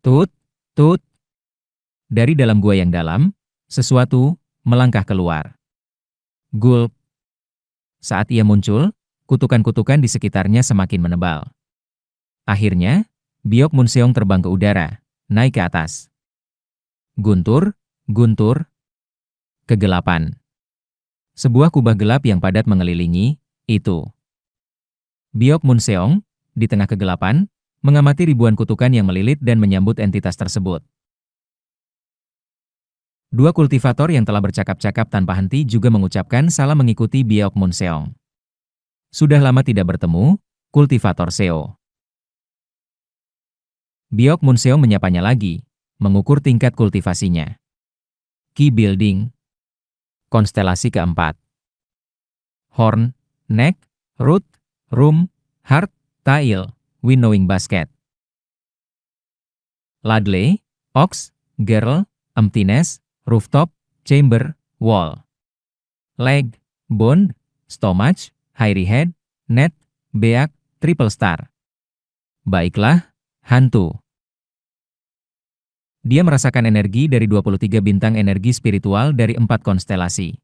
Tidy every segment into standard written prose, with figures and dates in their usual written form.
Tut, tut. Dari dalam gua yang dalam, sesuatu melangkah keluar. Gulp. Saat ia muncul, kutukan-kutukan di sekitarnya semakin menebal. Akhirnya, Biok Munseong terbang ke udara, naik ke atas. Guntur, guntur, kegelapan. Sebuah kubah gelap yang padat mengelilingi, itu. Biok Munseong, di tengah kegelapan, mengamati ribuan kutukan yang melilit dan menyambut entitas tersebut. Dua kultivator yang telah bercakap-cakap tanpa henti juga mengucapkan salam mengikuti Biok Munseong. Sudah lama tidak bertemu, kultivator Seo. Biok Munseong menyapanya lagi, mengukur tingkat kultivasinya. Key Building. Konstelasi keempat. Horn, Neck, Root, Room, Heart, Tail, Winnowing Basket. Ladle, Ox, Girl, Emptiness, Rooftop, Chamber, Wall. Leg, Bone, Stomach, Hairy Head, Net, Beak, Triple Star. Baiklah, hantu. Dia merasakan energi dari 23 bintang energi spiritual dari 4 konstelasi.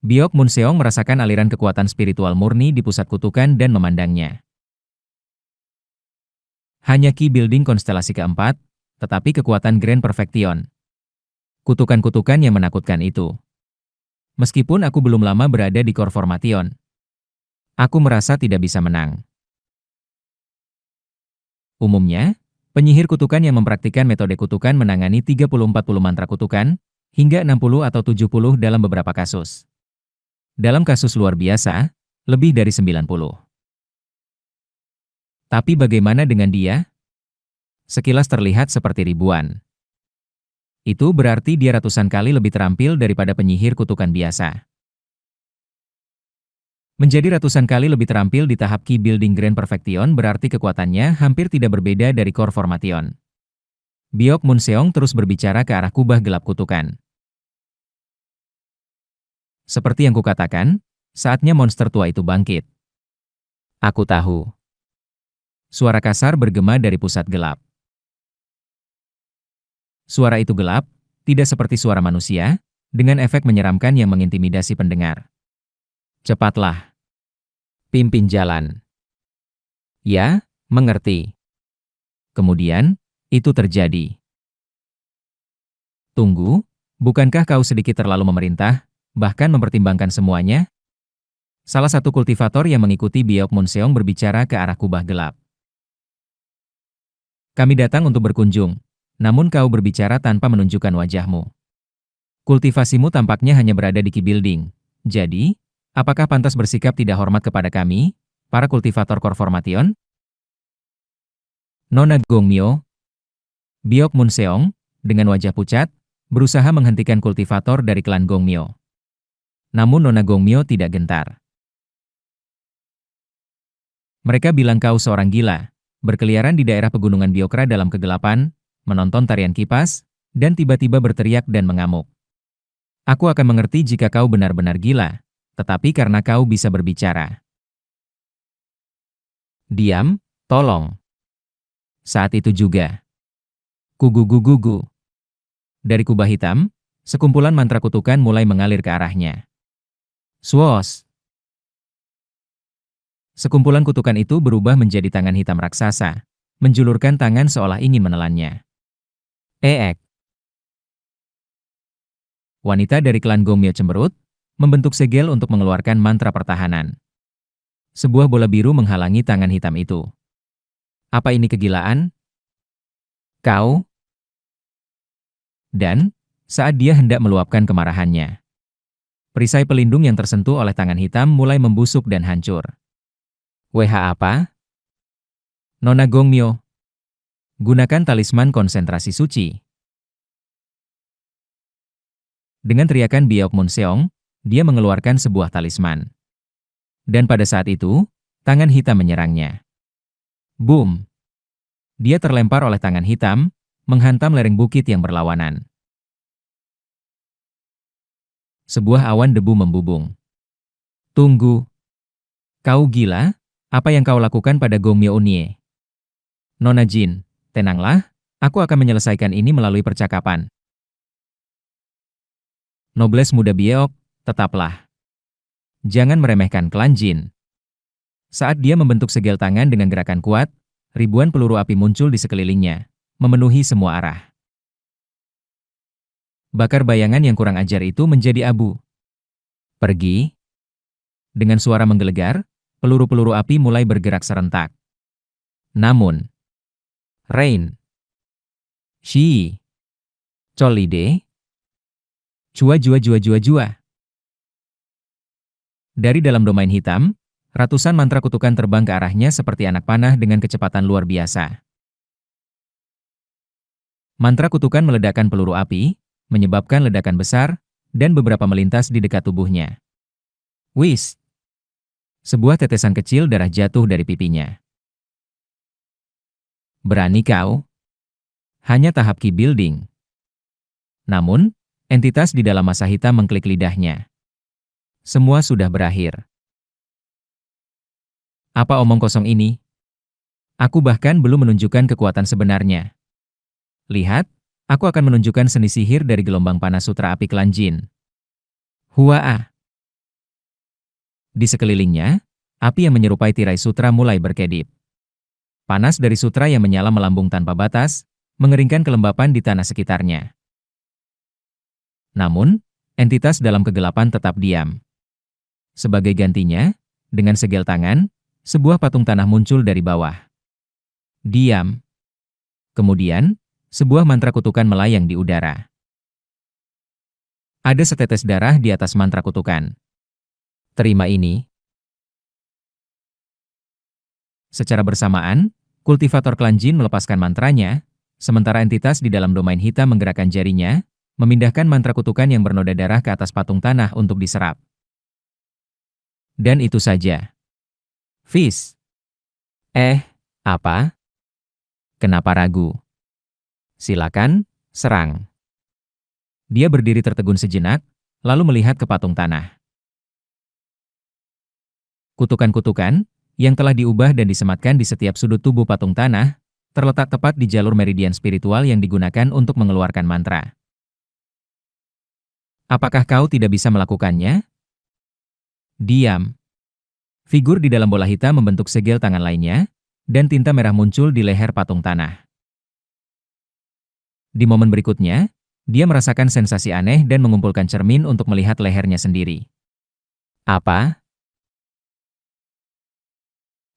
Biok Munseong merasakan aliran kekuatan spiritual murni di pusat kutukan dan memandangnya. Hanya Key Building konstelasi keempat, tetapi kekuatan Grand Perfection. Kutukan-kutukan yang menakutkan itu. Meskipun aku belum lama berada di Core Formation, aku merasa tidak bisa menang. Umumnya, penyihir kutukan yang mempraktikkan metode kutukan menangani 30-40 mantra kutukan, hingga 60 atau 70 dalam beberapa kasus. Dalam kasus luar biasa, lebih dari 90. Tapi bagaimana dengan dia? Sekilas terlihat seperti ribuan. Itu berarti dia ratusan kali lebih terampil daripada penyihir kutukan biasa. Menjadi ratusan kali lebih terampil di tahap Key Building Grand Perfection berarti kekuatannya hampir tidak berbeda dari Core Formation. Biok Munseong terus berbicara ke arah kubah gelap kutukan. Seperti yang kukatakan, saatnya monster tua itu bangkit. Aku tahu. Suara kasar bergema dari pusat gelap. Suara itu gelap, tidak seperti suara manusia, dengan efek menyeramkan yang mengintimidasi pendengar. Cepatlah. Pimpin jalan. Ya, mengerti. Kemudian, itu terjadi. Tunggu, bukankah kau sedikit terlalu memerintah, bahkan mempertimbangkan semuanya? Salah satu kultivator yang mengikuti Biok Munseong berbicara ke arah kubah gelap. Kami datang untuk berkunjung, namun kau berbicara tanpa menunjukkan wajahmu. Kultivasimu tampaknya hanya berada di Key Building. Jadi, apakah pantas bersikap tidak hormat kepada kami, para kultivator Core Formation? Nona Gongmyo, Biok Munseong, dengan wajah pucat, berusaha menghentikan kultivator dari klan Gongmyo. Namun Nona Gongmyo tidak gentar. Mereka bilang kau seorang gila, berkeliaran di daerah pegunungan Biokra dalam kegelapan, menonton tarian kipas, dan tiba-tiba berteriak dan mengamuk. Aku akan mengerti jika kau benar-benar gila, tetapi karena kau bisa berbicara. Diam, tolong. Saat itu juga. Kugugugugu. Dari kubah hitam, sekumpulan mantra kutukan mulai mengalir ke arahnya. Swos. Sekumpulan kutukan itu berubah menjadi tangan hitam raksasa, menjulurkan tangan seolah ingin menelannya. Eek. Wanita dari klan Gongmyo cemberut, membentuk segel untuk mengeluarkan mantra pertahanan. Sebuah bola biru menghalangi tangan hitam itu. Apa ini kegilaan? Kau? Dan, saat dia hendak meluapkan kemarahannya, perisai pelindung yang tersentuh oleh tangan hitam mulai membusuk dan hancur. WH apa? Nona Gongmyo. Gunakan talisman konsentrasi suci. Dengan teriakan Biok Munseong, dia mengeluarkan sebuah talisman. Dan pada saat itu, tangan hitam menyerangnya. Boom! Dia terlempar oleh tangan hitam, menghantam lereng bukit yang berlawanan. Sebuah awan debu membubung. Tunggu. Kau gila? Apa yang kau lakukan pada Gongmyo Unie? Nona Jin, tenanglah, Aku akan menyelesaikan ini melalui percakapan. Nobles muda Biok, tetaplah. Jangan meremehkan klan Jin. Saat dia membentuk segel tangan dengan gerakan kuat, ribuan peluru api muncul di sekelilingnya, memenuhi semua arah. Bakar bayangan yang kurang ajar itu menjadi abu. Pergi. Dengan suara menggelegar, peluru-peluru api mulai bergerak serentak. Namun, Rain, Shi, Cholide, Cua jua jua jua jua. Dari dalam domain hitam, ratusan mantra kutukan terbang ke arahnya seperti anak panah dengan kecepatan luar biasa. Mantra kutukan meledakkan peluru api, menyebabkan ledakan besar, dan beberapa melintas di dekat tubuhnya. Wis! Sebuah tetesan kecil darah jatuh dari pipinya. Berani kau? Hanya tahap key building. Namun, entitas di dalam masa hitam mengklik lidahnya. Semua sudah berakhir. Apa omong kosong ini? Aku bahkan belum menunjukkan kekuatan sebenarnya. Lihat, aku akan menunjukkan seni sihir dari gelombang panas sutra api klan Jin. Huaa! Di sekelilingnya, api yang menyerupai tirai sutra mulai berkedip. Panas dari sutra yang menyala melambung tanpa batas, mengeringkan kelembapan di tanah sekitarnya. Namun, entitas dalam kegelapan tetap diam. Sebagai gantinya, dengan segel tangan, sebuah patung tanah muncul dari bawah. Diam. Kemudian, sebuah mantra kutukan melayang di udara. Ada setetes darah di atas mantra kutukan. Terima ini. Secara bersamaan, kultivator klan Jin melepaskan mantranya, sementara entitas di dalam domain hitam menggerakkan jarinya, memindahkan mantra kutukan yang bernoda darah ke atas patung tanah untuk diserap. Dan itu saja. Fizz. Apa? Kenapa ragu? Silakan, serang. Dia berdiri tertegun sejenak, lalu melihat ke patung tanah. Kutukan-kutukan, yang telah diubah dan disematkan di setiap sudut tubuh patung tanah, terletak tepat di jalur meridian spiritual yang digunakan untuk mengeluarkan mantra. Apakah kau tidak bisa melakukannya? Diam. Figur di dalam bola hitam membentuk segel tangan lainnya, dan tinta merah muncul di leher patung tanah. Di momen berikutnya, dia merasakan sensasi aneh dan mengumpulkan cermin untuk melihat lehernya sendiri. Apa?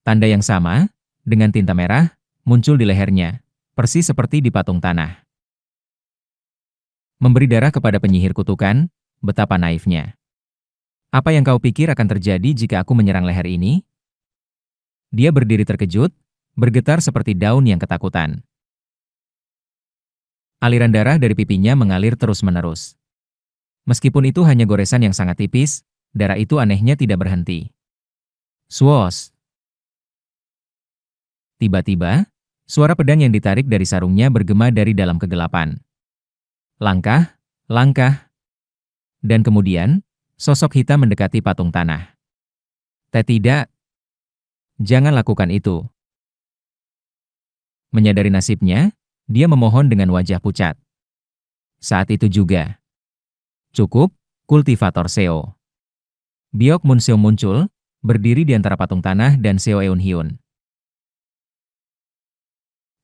Tanda yang sama, dengan tinta merah, muncul di lehernya, persis seperti di patung tanah. Memberi darah kepada penyihir kutukan, betapa naifnya. Apa yang kau pikir akan terjadi jika aku menyerang leher ini? Dia berdiri terkejut, bergetar seperti daun yang ketakutan. Aliran darah dari pipinya mengalir terus-menerus. Meskipun itu hanya goresan yang sangat tipis, darah itu anehnya tidak berhenti. Swoosh! Tiba-tiba, suara pedang yang ditarik dari sarungnya bergema dari dalam kegelapan. Langkah, langkah, dan kemudian, sosok hitam mendekati patung tanah. Tidak. Jangan lakukan itu. Menyadari nasibnya, dia memohon dengan wajah pucat. Saat itu juga. Cukup, kultivator Seo. Biok Mun Seo muncul, berdiri di antara patung tanah dan Seo Eun Hyun.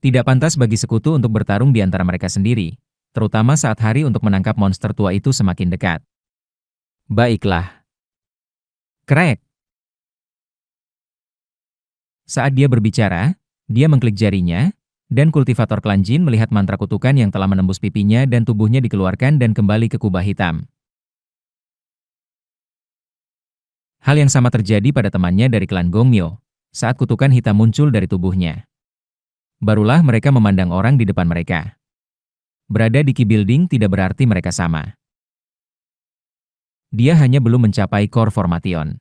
Tidak pantas bagi sekutu untuk bertarung di antara mereka sendiri, terutama saat hari untuk menangkap monster tua itu semakin dekat. Baiklah. Krek. Saat dia berbicara, dia mengklik jarinya, dan kultivator klan Jin melihat mantra kutukan yang telah menembus pipinya dan tubuhnya dikeluarkan dan kembali ke kubah hitam. Hal yang sama terjadi pada temannya dari klan Gongmyo, saat kutukan hitam muncul dari tubuhnya. Barulah mereka memandang orang di depan mereka. Berada di Key Building tidak berarti mereka sama. Dia hanya belum mencapai Core Formation.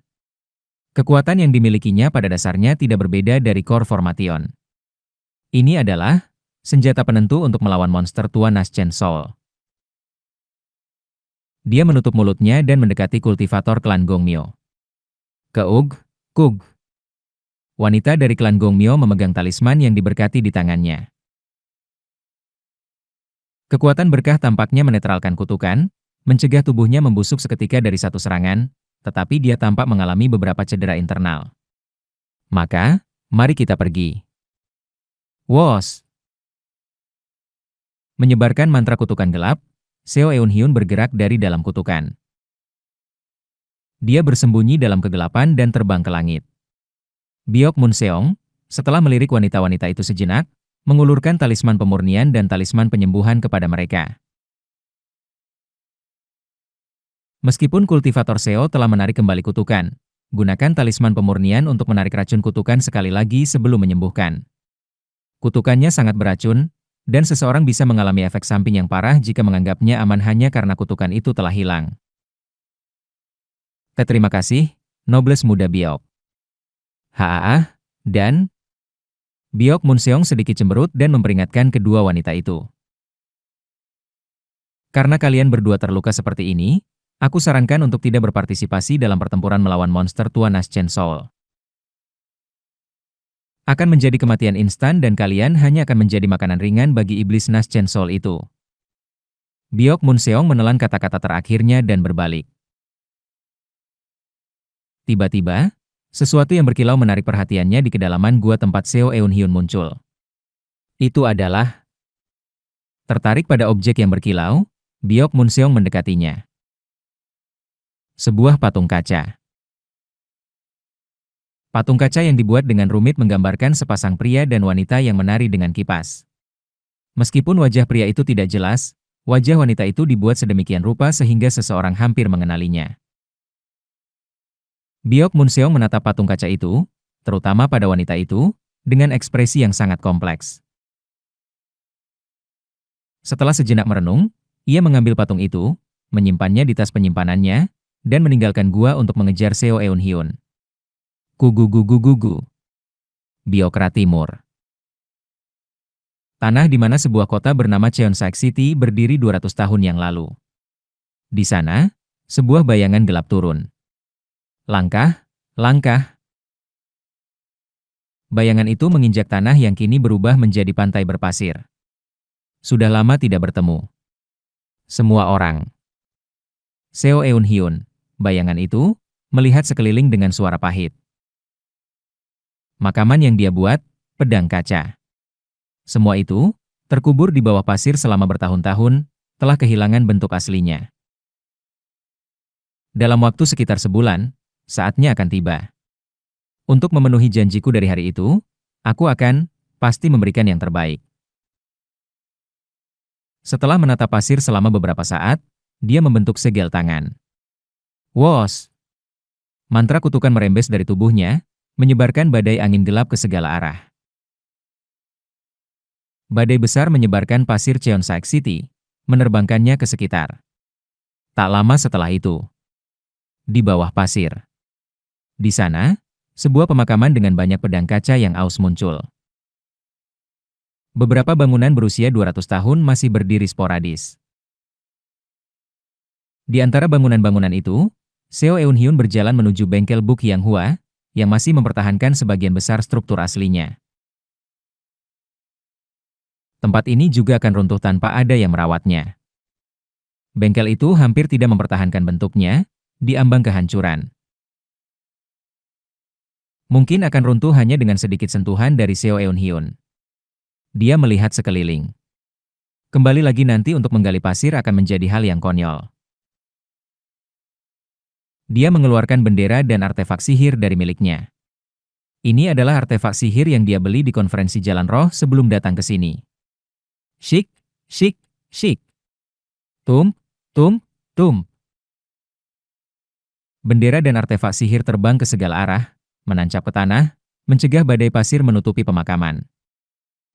Kekuatan yang dimilikinya pada dasarnya tidak berbeda dari Core Formation. Ini adalah senjata penentu untuk melawan monster tua Naschen Soul. Dia menutup mulutnya dan mendekati kultivator klan Gongmyo. Kug. Wanita dari klan Gongmyo memegang talisman yang diberkati di tangannya. Kekuatan berkah tampaknya menetralkan kutukan, mencegah tubuhnya membusuk seketika dari satu serangan, tetapi dia tampak mengalami beberapa cedera internal. Maka, mari kita pergi. Wos! Menyebarkan mantra kutukan gelap, Seo Eun-hyun bergerak dari dalam kutukan. Dia bersembunyi dalam kegelapan dan terbang ke langit. Biok Munseong, setelah melirik wanita-wanita itu sejenak, mengulurkan talisman pemurnian dan talisman penyembuhan kepada mereka. Meskipun kultivator Seo telah menarik kembali kutukan, gunakan talisman pemurnian untuk menarik racun kutukan sekali lagi sebelum menyembuhkan. Kutukannya sangat beracun, dan seseorang bisa mengalami efek samping yang parah jika menganggapnya aman hanya karena kutukan itu telah hilang. Terima kasih, Nobles Muda Biok. Dan Biok Munseong sedikit cemberut dan memperingatkan kedua wanita itu. Karena kalian berdua terluka seperti ini, aku sarankan untuk tidak berpartisipasi dalam pertempuran melawan monster tua Naschen Soul. Akan menjadi kematian instan dan kalian hanya akan menjadi makanan ringan bagi iblis Naschen Soul itu. Biok Munseong menelan kata-kata terakhirnya dan berbalik. Tiba-tiba, sesuatu yang berkilau menarik perhatiannya di kedalaman gua tempat Seo Eun-hyun muncul. Itu adalah... Tertarik pada objek yang berkilau, Biok Munseong mendekatinya. Sebuah patung kaca. Patung kaca yang dibuat dengan rumit menggambarkan sepasang pria dan wanita yang menari dengan kipas. Meskipun wajah pria itu tidak jelas, wajah wanita itu dibuat sedemikian rupa sehingga seseorang hampir mengenalinya. Biok Munseong menatap patung kaca itu, terutama pada wanita itu, dengan ekspresi yang sangat kompleks. Setelah sejenak merenung, ia mengambil patung itu, menyimpannya di tas penyimpanannya, dan meninggalkan gua untuk mengejar Seo Eun-hyun. Gugugugugugu. Biokra Timur. Tanah di mana sebuah kota bernama Cheonsaek City berdiri 200 tahun yang lalu. Di sana, sebuah bayangan gelap turun. Langkah. Bayangan itu menginjak tanah yang kini berubah menjadi pantai berpasir. Sudah lama tidak bertemu. Semua orang. Seo Eun-hyun, bayangan itu, melihat sekeliling dengan suara pahit. Makaman yang dia buat, pedang kaca. Semua itu, terkubur di bawah pasir selama bertahun-tahun, telah kehilangan bentuk aslinya. Dalam waktu sekitar sebulan, saatnya akan tiba. Untuk memenuhi janjiku dari hari itu, aku akan pasti memberikan yang terbaik. Setelah menatap pasir selama beberapa saat, dia membentuk segel tangan. Wos! Mantra kutukan merembes dari tubuhnya, menyebarkan badai angin gelap ke segala arah. Badai besar menyebarkan pasir Cheonsaek City, menerbangkannya ke sekitar. Tak lama setelah itu, di bawah pasir. Di sana, sebuah pemakaman dengan banyak pedang kaca yang aus muncul. Beberapa bangunan berusia 200 tahun masih berdiri sporadis. Di antara bangunan-bangunan itu, Seo Eun-hyun berjalan menuju bengkel Buk Yang Hua, yang masih mempertahankan sebagian besar struktur aslinya. Tempat ini juga akan runtuh tanpa ada yang merawatnya. Bengkel itu hampir tidak mempertahankan bentuknya, diambang kehancuran. Mungkin akan runtuh hanya dengan sedikit sentuhan dari Seo Eun-hyun. Dia melihat sekeliling. Kembali lagi nanti untuk menggali pasir akan menjadi hal yang konyol. Dia mengeluarkan bendera dan artefak sihir dari miliknya. Ini adalah artefak sihir yang dia beli di konferensi Jalan Roh sebelum datang ke sini. Syik. Tum. Bendera dan artefak sihir terbang ke segala arah, menancap ke tanah, mencegah badai pasir menutupi pemakaman.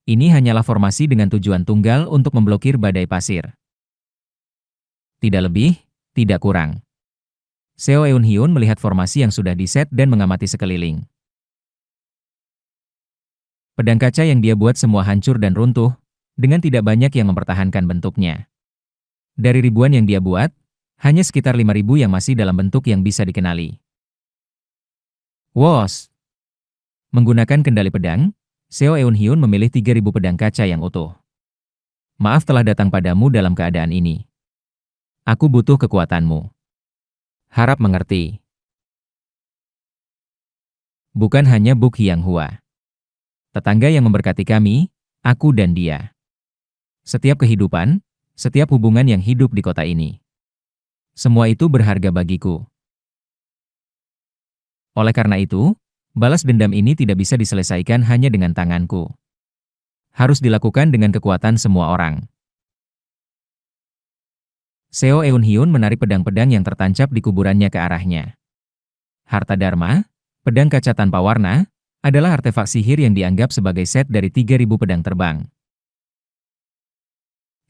Ini hanyalah formasi dengan tujuan tunggal untuk memblokir badai pasir. Tidak lebih, tidak kurang. Seo Eun-hyun melihat formasi yang sudah diset dan mengamati sekeliling. Pedang kaca yang dia buat semua hancur dan runtuh, dengan tidak banyak yang mempertahankan bentuknya. Dari ribuan yang dia buat, hanya sekitar 5.000 yang masih dalam bentuk yang bisa dikenali. Wos! Menggunakan kendali pedang, Seo Eun-hyun memilih 3.000 pedang kaca yang utuh. Maaf telah datang padamu dalam keadaan ini. Aku butuh kekuatanmu. Harap mengerti. Bukan hanya Buk Hianghua. Tetangga yang memberkati kami, aku dan dia. Setiap kehidupan, setiap hubungan yang hidup di kota ini. Semua itu berharga bagiku. Oleh karena itu, balas dendam ini tidak bisa diselesaikan hanya dengan tanganku. Harus dilakukan dengan kekuatan semua orang. Seo Eun-hyun menarik pedang-pedang yang tertancap di kuburannya ke arahnya. Harta Dharma, pedang kaca tanpa warna, adalah artefak sihir yang dianggap sebagai set dari 3.000 pedang terbang.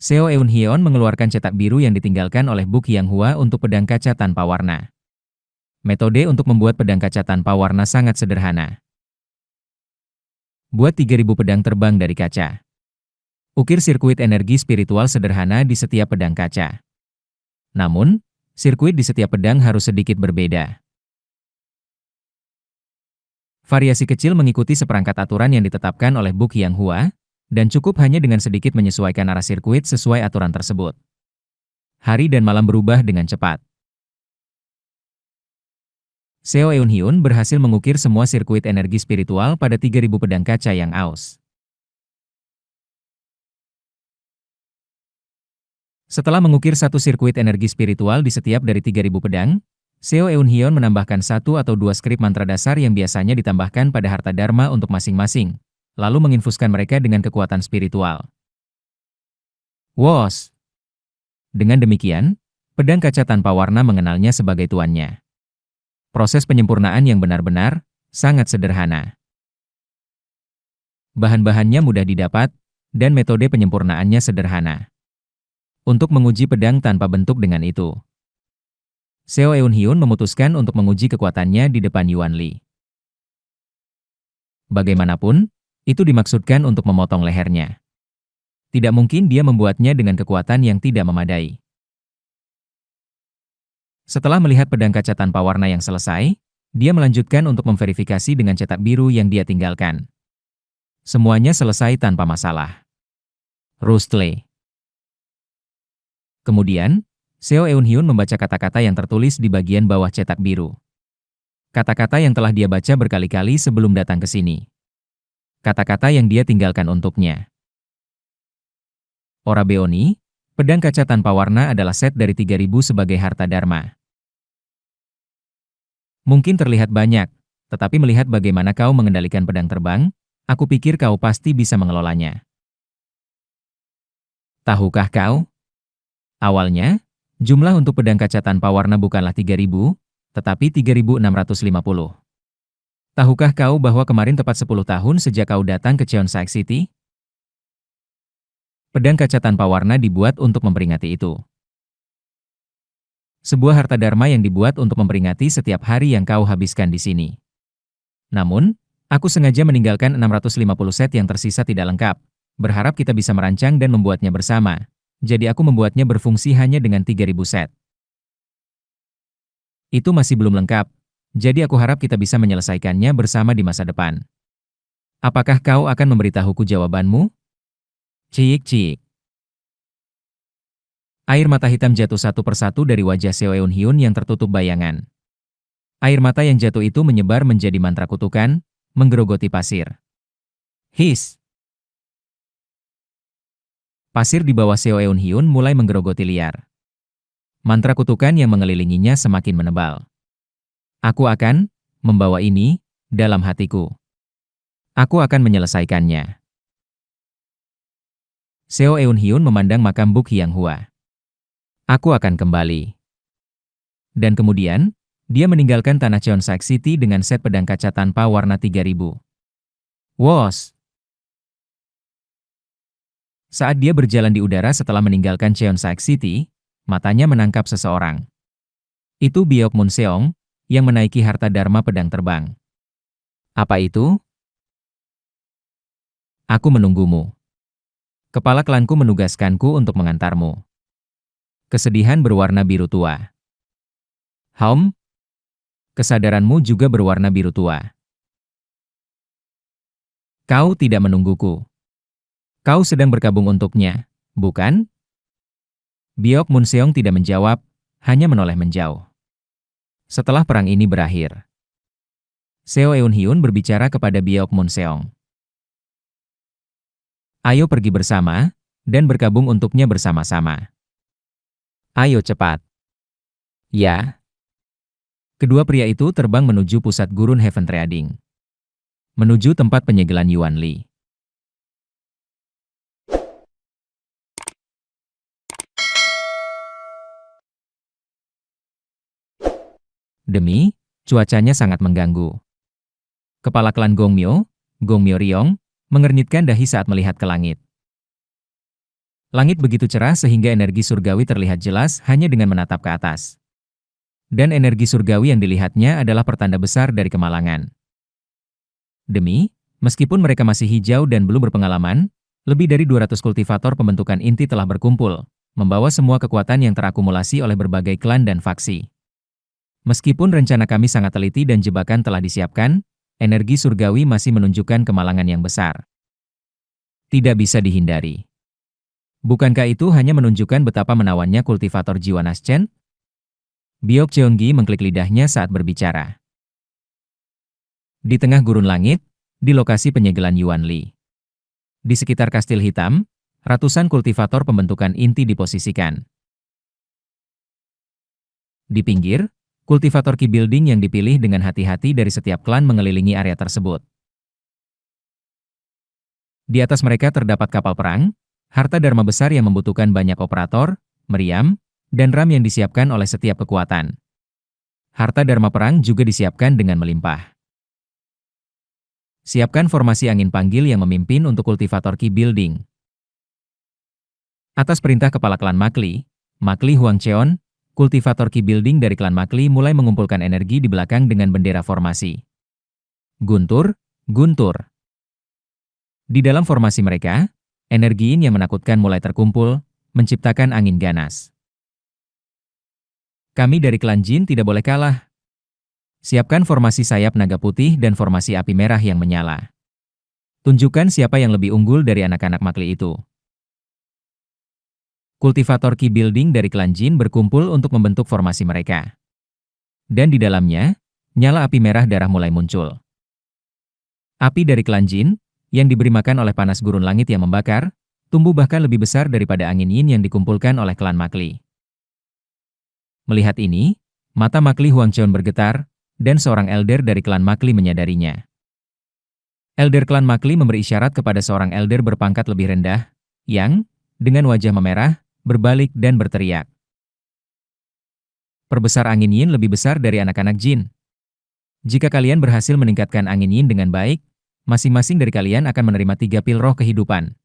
Seo Eun-hyun mengeluarkan cetak biru yang ditinggalkan oleh Buk Hianghua untuk pedang kaca tanpa warna. Metode untuk membuat pedang kaca tanpa warna sangat sederhana. Buat 3.000 pedang terbang dari kaca. Ukir sirkuit energi spiritual sederhana di setiap pedang kaca. Namun, sirkuit di setiap pedang harus sedikit berbeda. Variasi kecil mengikuti seperangkat aturan yang ditetapkan oleh Buk Hianghua, dan cukup hanya dengan sedikit menyesuaikan arah sirkuit sesuai aturan tersebut. Hari dan malam berubah dengan cepat. Seo Eun-hyun berhasil mengukir semua sirkuit energi spiritual pada 3.000 pedang kaca yang aus. Setelah mengukir satu sirkuit energi spiritual di setiap dari 3.000 pedang, Seo Eun-hyun menambahkan satu atau dua skrip mantra dasar yang biasanya ditambahkan pada harta dharma untuk masing-masing, lalu menginfuskan mereka dengan kekuatan spiritual. Wos! Dengan demikian, pedang kaca tanpa warna mengenalnya sebagai tuannya. Proses penyempurnaan yang benar-benar sangat sederhana. Bahan-bahannya mudah didapat, dan metode penyempurnaannya sederhana. Untuk menguji pedang tanpa bentuk dengan itu, Seo Eun-hyun memutuskan untuk menguji kekuatannya di depan Yuan Li. Bagaimanapun, itu dimaksudkan untuk memotong lehernya. Tidak mungkin dia membuatnya dengan kekuatan yang tidak memadai. Setelah melihat pedang kaca tanpa warna yang selesai, dia melanjutkan untuk memverifikasi dengan cetak biru yang dia tinggalkan. Semuanya selesai tanpa masalah. Rustle. Kemudian, Seo Eun-hyun membaca kata-kata yang tertulis di bagian bawah cetak biru. Kata-kata yang telah dia baca berkali-kali sebelum datang ke sini. Kata-kata yang dia tinggalkan untuknya. Ora Beoni, pedang kaca tanpa warna adalah set dari 3.000 sebagai harta dharma. Mungkin terlihat banyak, tetapi melihat bagaimana kau mengendalikan pedang terbang, aku pikir kau pasti bisa mengelolanya. Tahukah kau? Awalnya, jumlah untuk pedang kaca tanpa warna bukanlah 3.000, tetapi 3.650. Tahukah kau bahwa kemarin tepat 10 tahun sejak kau datang ke Cheonsaek City? Pedang kaca tanpa warna dibuat untuk memperingati itu. Sebuah harta dharma yang dibuat untuk memperingati setiap hari yang kau habiskan di sini. Namun, aku sengaja meninggalkan 650 set yang tersisa tidak lengkap, berharap kita bisa merancang dan membuatnya bersama. Jadi aku membuatnya berfungsi hanya dengan 3.000 set. Itu masih belum lengkap, jadi aku harap kita bisa menyelesaikannya bersama di masa depan. Apakah kau akan memberitahuku jawabanmu? Ciik-ciik. Air mata hitam jatuh satu persatu dari wajah Seo Eun-hyun yang tertutup bayangan. Air mata yang jatuh itu menyebar menjadi mantra kutukan, menggerogoti pasir. His! Pasir di bawah Seo Eun-hyun mulai menggerogoti liar. Mantra kutukan yang mengelilinginya semakin menebal. Aku akan membawa ini dalam hatiku. Aku akan menyelesaikannya. Seo Eun-hyun memandang makam Buk Hianghua. Aku akan kembali. Dan kemudian, dia meninggalkan tanah Cheonsaek City dengan set pedang kaca tanpa warna 3.000. Wos! Saat dia berjalan di udara setelah meninggalkan Cheonsaek City, matanya menangkap seseorang. Itu Biok Mun Seong, yang menaiki harta dharma pedang terbang. Apa itu? Aku menunggumu. Kepala klanku menugaskanku untuk mengantarmu. Kesedihan berwarna biru tua. Kesadaranmu juga berwarna biru tua. Kau tidak menungguku. Kau sedang berkabung untuknya, Bukan? Biok Munseong tidak menjawab, hanya menoleh menjauh. Setelah perang ini berakhir, Seo Eun-hyun berbicara kepada Biok Munseong. Ayo pergi bersama, dan berkabung untuknya bersama-sama. Ayo cepat. Ya. Kedua pria itu terbang menuju pusat gurun Heaven Trading. Menuju tempat penyegelan Yuan Li. Demi, cuacanya sangat mengganggu. Kepala klan Gongmyo Ryong, mengernyitkan dahi saat melihat ke langit. Langit begitu cerah sehingga energi surgawi terlihat jelas hanya dengan menatap ke atas. Dan energi surgawi yang dilihatnya adalah pertanda besar dari kemalangan. Demi, meskipun mereka masih hijau dan belum berpengalaman, lebih dari 200 kultivator pembentukan inti telah berkumpul, membawa semua kekuatan yang terakumulasi oleh berbagai klan dan faksi. Meskipun rencana kami sangat teliti dan jebakan telah disiapkan, energi surgawi masih menunjukkan kemalangan yang besar. Tidak bisa dihindari. Bukankah itu hanya menunjukkan betapa menawannya kultivator jiwa Naschen? Biok Cheonggi mengklik lidahnya saat berbicara. Di tengah gurun langit, di lokasi penyegelan Yuan Li. Di sekitar kastil hitam, ratusan kultivator pembentukan inti diposisikan. Di pinggir, kultivator Ki Building yang dipilih dengan hati-hati dari setiap klan mengelilingi area tersebut. Di atas mereka terdapat kapal perang, harta dharma besar yang membutuhkan banyak operator, meriam, dan ram yang disiapkan oleh setiap kekuatan. Harta dharma perang juga disiapkan dengan melimpah. Siapkan formasi angin panggil yang memimpin untuk kultivator Ki Building. Atas perintah kepala klan Makli Huangcheon, kultivator Ki Building dari klan Makli mulai mengumpulkan energi di belakang dengan bendera formasi. Guntur. Di dalam formasi mereka, energi yang menakutkan mulai terkumpul, menciptakan angin ganas. Kami dari klan Jin tidak boleh kalah. Siapkan formasi sayap naga putih dan formasi api merah yang menyala. Tunjukkan siapa yang lebih unggul dari anak-anak Makli itu. Kultivator Ki Building dari klan Jin berkumpul untuk membentuk formasi mereka. Dan di dalamnya, nyala api merah darah mulai muncul. Api dari klan Jin, yang diberi makan oleh panas gurun langit yang membakar, tumbuh bahkan lebih besar daripada angin yin yang dikumpulkan oleh klan Makli. Melihat ini, mata Makli Huangcheon bergetar, dan seorang elder dari klan Makli menyadarinya. Elder klan Makli memberi isyarat kepada seorang elder berpangkat lebih rendah, yang, dengan wajah memerah, berbalik dan berteriak. Perbesar angin yin lebih besar dari anak-anak jin. Jika kalian berhasil meningkatkan angin yin dengan baik, masing-masing dari kalian akan menerima 3 pil roh kehidupan.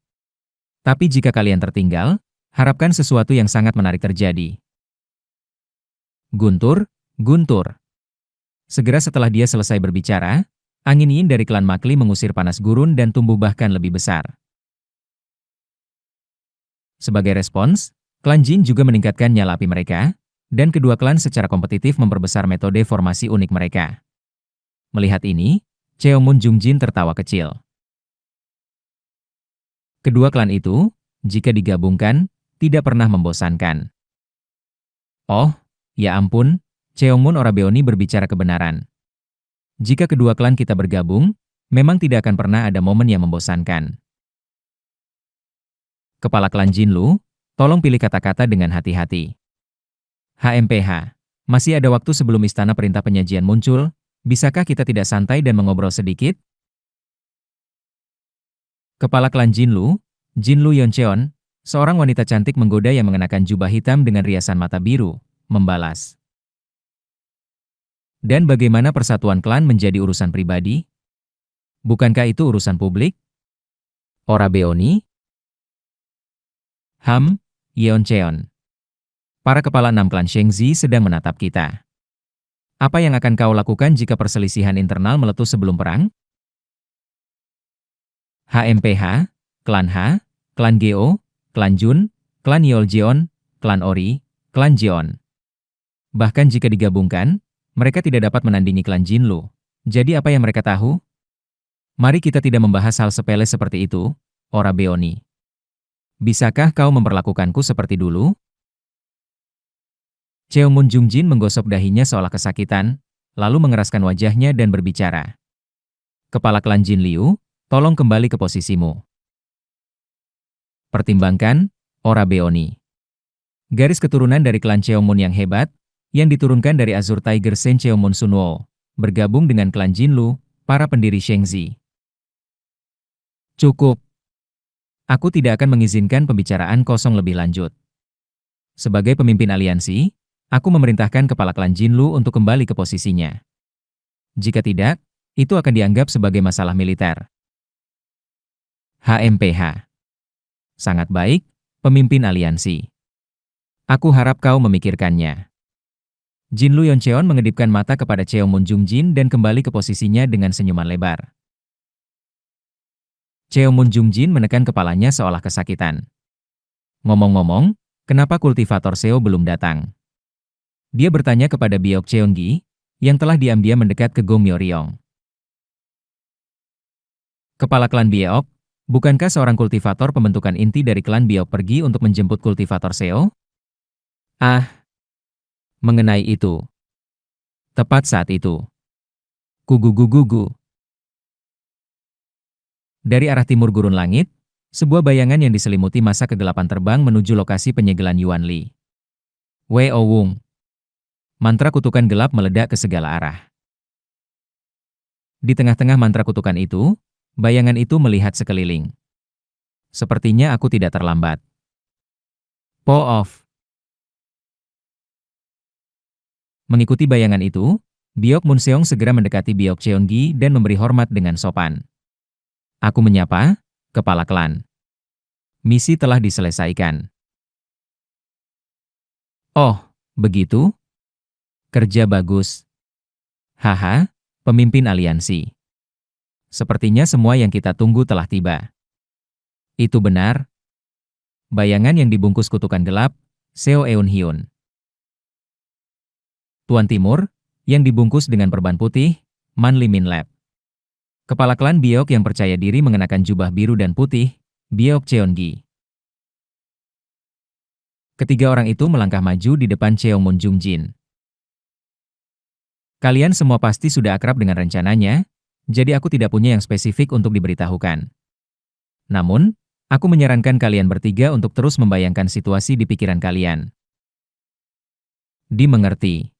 Tapi jika kalian tertinggal, harapkan sesuatu yang sangat menarik terjadi. Guntur. Segera setelah dia selesai berbicara, angin yin dari klan Makli mengusir panas gurun dan tumbuh bahkan lebih besar. Sebagai respons, klan Jin juga meningkatkan nyala api mereka, dan kedua klan secara kompetitif memperbesar metode formasi unik mereka. Melihat ini, Cheongmun Jungjin tertawa kecil. Kedua klan itu, jika digabungkan, tidak pernah membosankan. Oh, ya ampun, Cheongmun Orabeoni berbicara kebenaran. Jika kedua klan kita bergabung, memang tidak akan pernah ada momen yang membosankan. Kepala klan Jinlu, tolong pilih kata-kata dengan hati-hati. HMPH, masih ada waktu sebelum istana perintah penyajian muncul, bisakah kita tidak santai dan mengobrol sedikit? Kepala klan Jinlu Yeoncheon, seorang wanita cantik menggoda yang mengenakan jubah hitam dengan riasan mata biru, membalas. Dan bagaimana persatuan klan menjadi urusan pribadi? Bukankah itu urusan publik? Orabeoni? Yeoncheon. Para kepala 6 klan Shengzi sedang menatap kita. Apa yang akan kau lakukan jika perselisihan internal meletus sebelum perang? HMPH, klan H, klan Geo, klan Jun, klan Yeoljeon, klan Ori, klan Jeon. Bahkan jika digabungkan, mereka tidak dapat menandingi klan Jinlu. Jadi apa yang mereka tahu? Mari kita tidak membahas hal sepele seperti itu, Orabeoni. Bisakah kau memperlakukanku seperti dulu? Cheomun Jungjin menggosok dahinya seolah kesakitan, lalu mengeraskan wajahnya dan berbicara. Kepala klan Jin Liu, tolong kembali ke posisimu. Pertimbangkan, Ora Beoni. Garis keturunan dari klan Cheomun yang hebat, yang diturunkan dari Azure Tiger Sen Cheomun Sunwo, bergabung dengan klan Jinlu, para pendiri Shengzi. Cukup. Aku tidak akan mengizinkan pembicaraan kosong lebih lanjut. Sebagai pemimpin aliansi, aku memerintahkan kepala klan Jinlu untuk kembali ke posisinya. Jika tidak, itu akan dianggap sebagai masalah militer. HMPH. Sangat baik, pemimpin aliansi. Aku harap kau memikirkannya. Jinlu Yoncheon mengedipkan mata kepada Cheomun Jungjin dan kembali ke posisinya dengan senyuman lebar. Cheomun Jungjin menekan kepalanya seolah kesakitan. Ngomong-ngomong, kenapa kultivator Seo belum datang? Dia bertanya kepada Biok Cheongi, yang telah diam-diam mendekat ke Gong Myoryong. Kepala klan Biok, bukankah seorang kultivator pembentukan inti dari klan Biok pergi untuk menjemput kultivator Seo? Ah, mengenai itu. Tepat saat itu. Gugu. Dari arah timur gurun langit, sebuah bayangan yang diselimuti masa kegelapan terbang menuju lokasi penyegelan Yuan Li. Wei Wung. Mantra kutukan gelap meledak ke segala arah. Di tengah-tengah mantra kutukan itu, bayangan itu melihat sekeliling. Sepertinya aku tidak terlambat. Po off. Mengikuti bayangan itu, Biok Munseong segera mendekati Biok Cheongi dan memberi hormat dengan sopan. Aku menyapa, kepala klan. Misi telah diselesaikan. Oh, begitu? Kerja bagus. Haha, pemimpin aliansi. Sepertinya semua yang kita tunggu telah tiba. Itu benar. Bayangan yang dibungkus kutukan gelap, Seo Eun Hyun. Tuan Timur, yang dibungkus dengan perban putih, Man Li Min Lab. Kepala klan Biok yang percaya diri mengenakan jubah biru dan putih, Biok Cheongi. Ketiga orang itu melangkah maju di depan Cheomun Jungjin. Kalian semua pasti sudah akrab dengan rencananya, jadi aku tidak punya yang spesifik untuk diberitahukan. Namun, aku menyarankan kalian bertiga untuk terus membayangkan situasi di pikiran kalian. Dimengerti.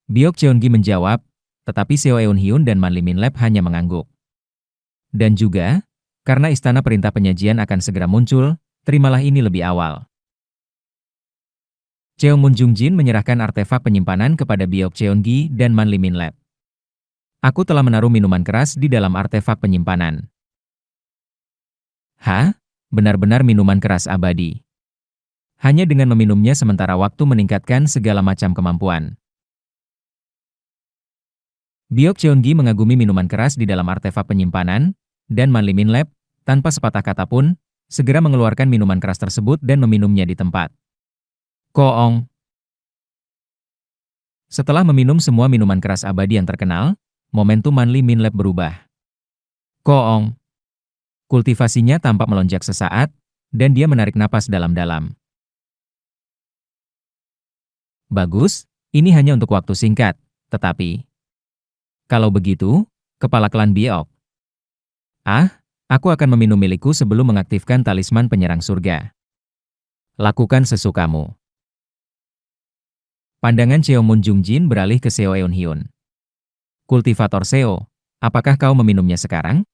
Biok Cheongi menjawab, tetapi Seo Eun Hyun dan Man Li Min Lab hanya mengangguk. Dan juga, karena istana perintah penyajian akan segera muncul, terimalah ini lebih awal. Cheomun Jungjin menyerahkan artefak penyimpanan kepada Biok Cheongi dan Man Li Min Lab. Aku telah menaruh minuman keras di dalam artefak penyimpanan. Hah? Benar-benar minuman keras abadi. Hanya dengan meminumnya sementara waktu meningkatkan segala macam kemampuan. Biok Cheongi mengagumi minuman keras di dalam artefak penyimpanan, dan Man Li Min Lab, tanpa sepatah kata pun, segera mengeluarkan minuman keras tersebut dan meminumnya di tempat. Koong. Setelah meminum semua minuman keras abadi yang terkenal, momentum Man Li Min Lab berubah. Koong. Kultivasinya tampak melonjak sesaat, dan dia menarik napas dalam-dalam. Bagus, ini hanya untuk waktu singkat, tetapi... Kalau begitu, kepala klan Biok. Aku akan meminum milikku sebelum mengaktifkan talisman penyerang surga. Lakukan sesukamu. Pandangan Cheomun Jungjin beralih ke Seo Eun Hyun. Kultivator Seo, apakah kau meminumnya sekarang?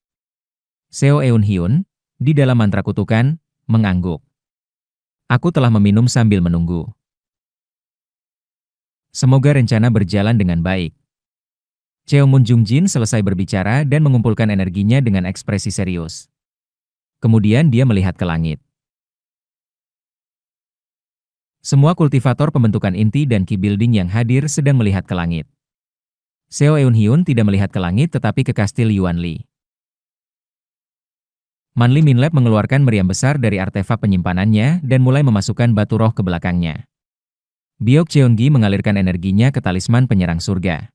Seo Eun Hyun, di dalam mantra kutukan, mengangguk. Aku telah meminum sambil menunggu. Semoga rencana berjalan dengan baik. Cheomun Jungjin selesai berbicara dan mengumpulkan energinya dengan ekspresi serius. Kemudian dia melihat ke langit. Semua kultivator pembentukan inti dan key building yang hadir sedang melihat ke langit. Seo Eun Hyun tidak melihat ke langit tetapi ke kastil Yuan Li. Man Li Min Lab mengeluarkan meriam besar dari artefak penyimpanannya dan mulai memasukkan batu roh ke belakangnya. Biok Cheongi mengalirkan energinya ke talisman penyerang surga.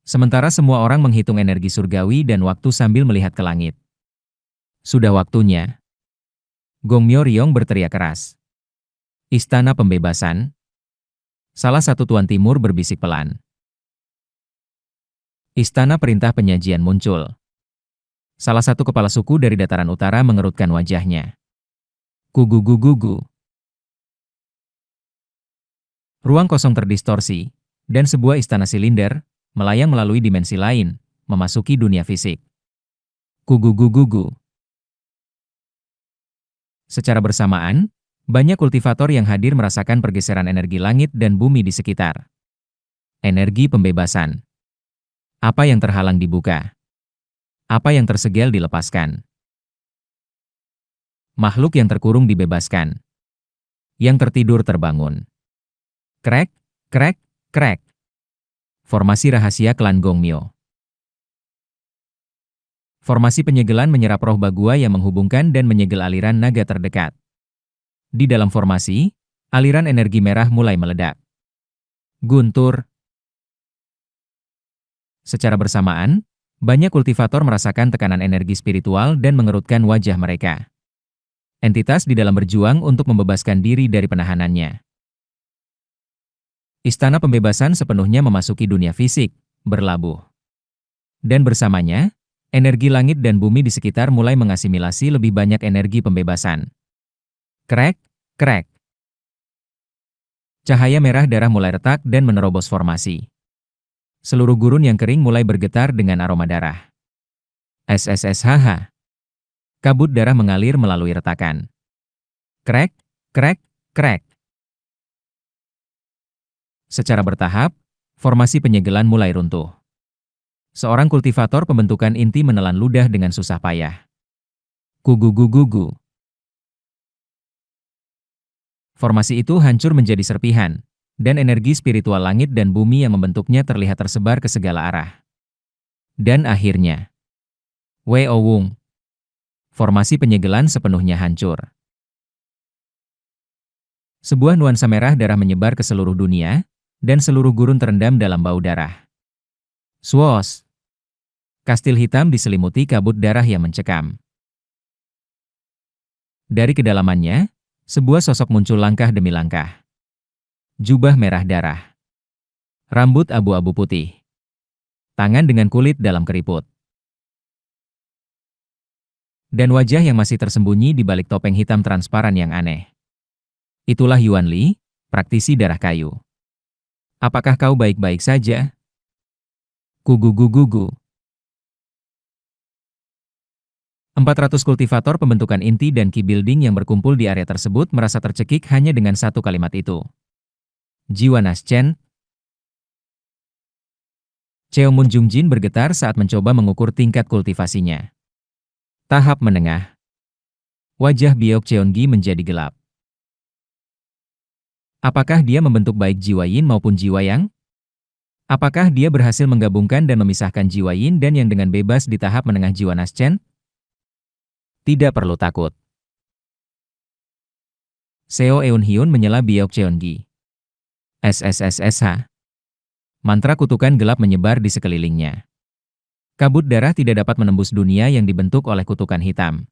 Sementara semua orang menghitung energi surgawi dan waktu sambil melihat ke langit. Sudah waktunya. Gongmyo Ryong berteriak keras. Istana Pembebasan. Salah satu Tuan Timur berbisik pelan. Istana Perintah Penyajian muncul. Salah satu kepala suku dari dataran utara mengerutkan wajahnya. Gugu-gugu-gugu. Ruang kosong terdistorsi, dan sebuah istana silinder melayang melalui dimensi lain, memasuki dunia fisik. Gugu-gugu-gugu. Secara bersamaan, banyak kultivator yang hadir merasakan pergeseran energi langit dan bumi di sekitar. Energi pembebasan. Apa yang terhalang dibuka. Apa yang tersegel dilepaskan. Makhluk yang terkurung dibebaskan. Yang tertidur terbangun. Krek, krek, krek. Formasi rahasia klan Gongmyo. Formasi penyegelan menyerap roh Bagua yang menghubungkan dan menyegel aliran naga terdekat. Di dalam formasi, aliran energi merah mulai meledak. Guntur. Secara bersamaan, banyak kultivator merasakan tekanan energi spiritual dan mengerutkan wajah mereka. Entitas di dalam berjuang untuk membebaskan diri dari penahanannya. Istana Pembebasan sepenuhnya memasuki dunia fisik, berlabuh. Dan bersamanya, energi langit dan bumi di sekitar mulai mengasimilasi lebih banyak energi pembebasan. Krek, krek. Cahaya merah darah mulai retak dan menerobos formasi. Seluruh gurun yang kering mulai bergetar dengan aroma darah. SSSHH. Kabut darah mengalir melalui retakan. Krek, krek, krek. Secara bertahap, formasi penyegelan mulai runtuh. Seorang kultivator pembentukan inti menelan ludah dengan susah payah. Gugu-gugu-gugu. Formasi itu hancur menjadi serpihan, dan energi spiritual langit dan bumi yang membentuknya terlihat tersebar ke segala arah. Dan akhirnya, Weo Wung. Formasi penyegelan sepenuhnya hancur. Sebuah nuansa merah darah menyebar ke seluruh dunia, dan seluruh gurun terendam dalam bau darah. Swos. Kastil hitam diselimuti kabut darah yang mencekam. Dari kedalamannya, sebuah sosok muncul langkah demi langkah. Jubah merah darah. Rambut abu-abu putih. Tangan dengan kulit dalam keriput. Dan wajah yang masih tersembunyi di balik topeng hitam transparan yang aneh. Itulah Yuan Li, praktisi darah kayu. Apakah kau baik-baik saja? Gugu-gugu-gugu. 400 kultivator pembentukan inti dan key building yang berkumpul di area tersebut merasa tercekik hanya dengan satu kalimat itu. Jiwa Naschen. Cheomun Jungjin bergetar saat mencoba mengukur tingkat kultivasinya. Tahap menengah. Wajah Biok Cheongi menjadi gelap. Apakah dia membentuk baik jiwa yin maupun jiwa yang? Apakah dia berhasil menggabungkan dan memisahkan jiwa yin dan yang dengan bebas di tahap menengah jiwa Naschen? Tidak perlu takut. Seo Eun Hyun menyela Biok Cheongi. SSSSH. Mantra kutukan gelap menyebar di sekelilingnya. Kabut darah tidak dapat menembus dunia yang dibentuk oleh kutukan hitam.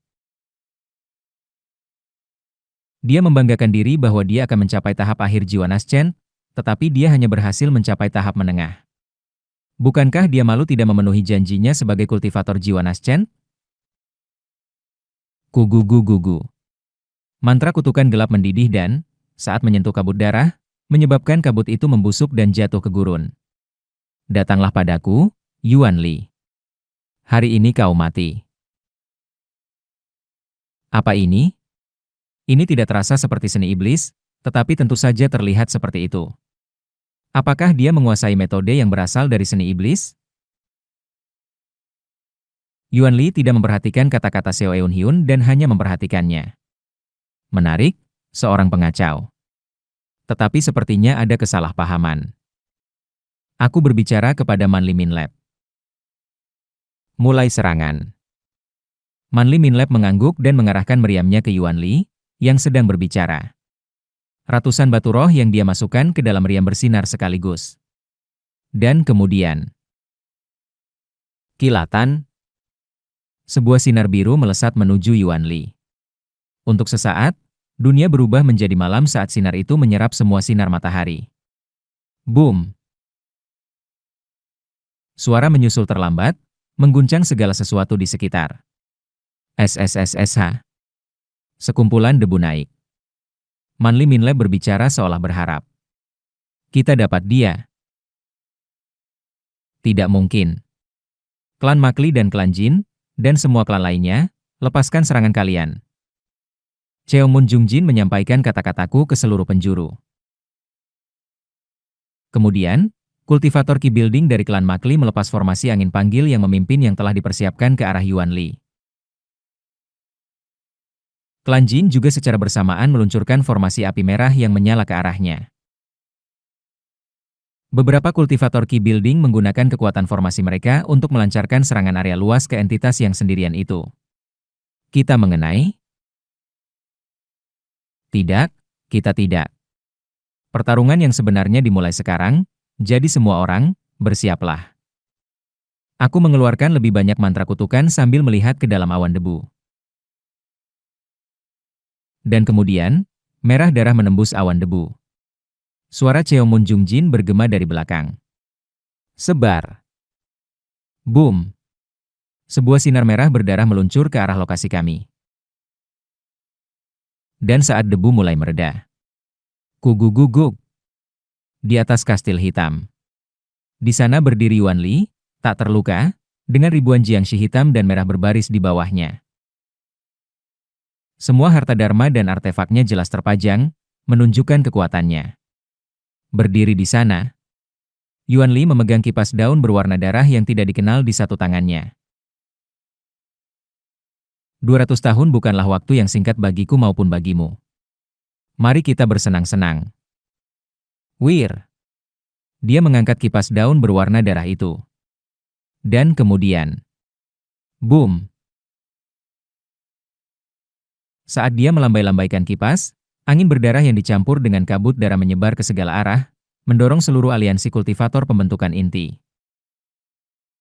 Dia membanggakan diri bahwa dia akan mencapai tahap akhir jiwa Naschen, tetapi dia hanya berhasil mencapai tahap menengah. Bukankah dia malu tidak memenuhi janjinya sebagai kultivator jiwa Naschen? Gugu-gugu-gugu. Mantra kutukan gelap mendidih dan, saat menyentuh kabut darah, menyebabkan kabut itu membusuk dan jatuh ke gurun. Datanglah padaku, Yuan Li. Hari ini kau mati. Apa ini? Ini tidak terasa seperti seni iblis, tetapi tentu saja terlihat seperti itu. Apakah dia menguasai metode yang berasal dari seni iblis? Yuan Li tidak memperhatikan kata-kata Seo Eun Hyun dan hanya memperhatikannya. Menarik, seorang pengacau. Tetapi sepertinya ada kesalahpahaman. Aku berbicara kepada Manli Minlab. Mulai serangan. Manli Minlab mengangguk dan mengarahkan meriamnya ke Yuan Li, yang sedang berbicara. Ratusan batu roh yang dia masukkan ke dalam meriam bersinar sekaligus. Dan kemudian, kilatan. Sebuah sinar biru melesat menuju Yuan Li. Untuk sesaat, dunia berubah menjadi malam saat sinar itu menyerap semua sinar matahari. Boom! Suara menyusul terlambat, mengguncang segala sesuatu di sekitar. SSSSH. Sekumpulan debu naik. Manli Minlab berbicara seolah berharap. Kita dapat dia. Tidak mungkin. Klan Makli dan klan Jin, dan semua klan lainnya, lepaskan serangan kalian. Cheongmun Jungjin menyampaikan kata-kataku ke seluruh penjuru. Kemudian, kultivator Qi Building dari klan Makli melepas formasi angin panggil yang memimpin yang telah dipersiapkan ke arah Yuan Li. Klan Jin juga secara bersamaan meluncurkan formasi api merah yang menyala ke arahnya. Beberapa kultivator Qi Building menggunakan kekuatan formasi mereka untuk melancarkan serangan area luas ke entitas yang sendirian itu. Kita mengenai? Tidak, kita tidak. Pertarungan yang sebenarnya dimulai sekarang, jadi semua orang, bersiaplah. Aku mengeluarkan lebih banyak mantra kutukan sambil melihat ke dalam awan debu. Dan kemudian, merah darah menembus awan debu. Suara Cheongmun Jungjin bergema dari belakang. Sebar. Boom. Sebuah sinar merah berdarah meluncur ke arah lokasi kami. Dan saat debu mulai mereda. Kugugugug. Di atas kastil hitam. Di sana berdiri Yuan Li, tak terluka, dengan ribuan jiangshi hitam dan merah berbaris di bawahnya. Semua harta dharma dan artefaknya jelas terpajang, menunjukkan kekuatannya. Berdiri di sana, Yuan Li memegang kipas daun berwarna darah yang tidak dikenal di satu tangannya. 200 tahun bukanlah waktu yang singkat bagiku maupun bagimu. Mari kita bersenang-senang. Wir. Dia mengangkat kipas daun berwarna darah itu. Dan kemudian, boom. Saat dia melambai-lambaikan kipas, angin berdarah yang dicampur dengan kabut darah menyebar ke segala arah, mendorong seluruh aliansi kultivator pembentukan inti.